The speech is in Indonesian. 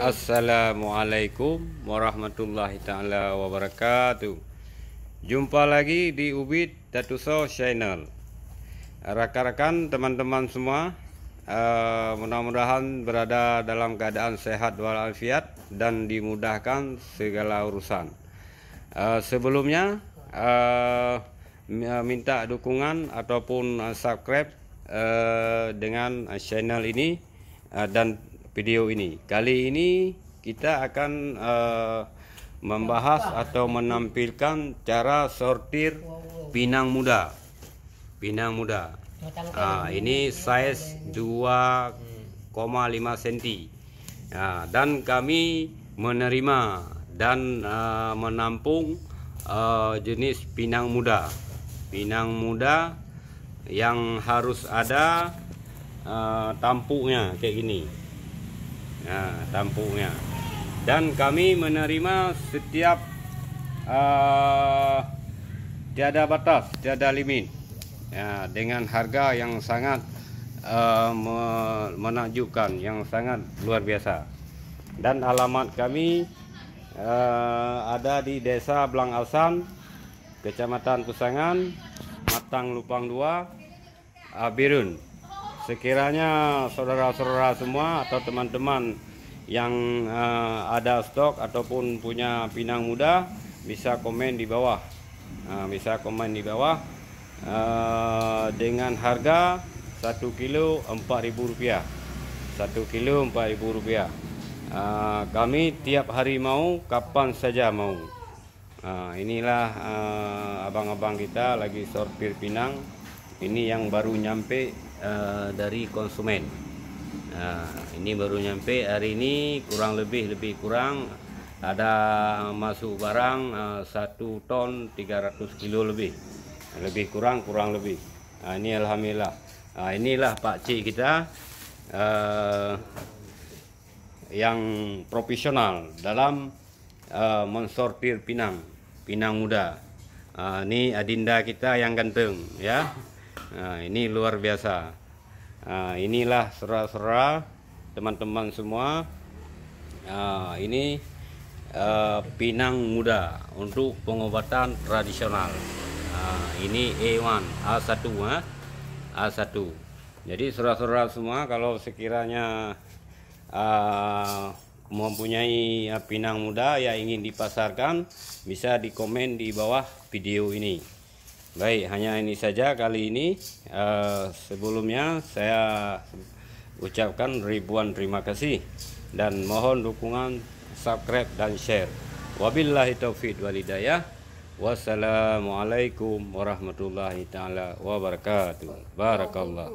Assalamualaikum warahmatullahi ta'ala wabarakatuh. Jumpa lagi di Ubid Datuso Channel. Rakan-rakan, teman-teman semua, mudah-mudahan berada dalam keadaan sehat walafiat dan dimudahkan segala urusan. Sebelumnya minta dukungan ataupun subscribe dengan channel ini dan video ini. Kali ini kita akan membahas atau menampilkan cara sortir pinang muda. Pinang muda. Ini size 2,5 cm. Dan kami menerima dan menampung jenis pinang muda. Pinang muda yang harus ada tampuknya kayak gini. Tampuknya, dan kami menerima setiap tiada batas, tiada limit, dengan harga yang sangat menakjubkan, yang sangat luar biasa. Dan alamat kami ada di Desa Blang Alsan, Kecamatan Pusangan, Matang Lupang 2, Birun. Sekiranya saudara-saudara semua atau teman-teman yang ada stok ataupun punya pinang muda, bisa komen di bawah. Bisa komen di bawah dengan harga 1 kilo Rp4.000. 1 kilo Rp4.000. Kami tiap hari mau, kapan saja mau. Inilah abang-abang kita lagi sortir pinang. Ini yang baru nyampe dari konsumen. Ini baru nyampe hari ini, kurang lebih kurang ada masuk barang 1 ton 300 kilo lebih kurang lebih. Ini alhamdulillah. Inilah Pak Cik kita yang profesional dalam mensortir pinang muda. Ini adinda kita yang ganteng, ya. Ini luar biasa. Inilah saudara-saudara, teman-teman semua. Ini pinang muda untuk pengobatan tradisional. Ini A1, A1. Jadi saudara-saudara semua, kalau sekiranya mempunyai pinang muda yang ingin dipasarkan, bisa dikomen di bawah video ini. Baik, hanya ini saja kali ini. Sebelumnya saya ucapkan ribuan terima kasih dan mohon dukungan subscribe dan share. Wabillahi taufiq wal hidayah. Wassalamualaikum warahmatullahi taala wabarakatuh. Barakallah.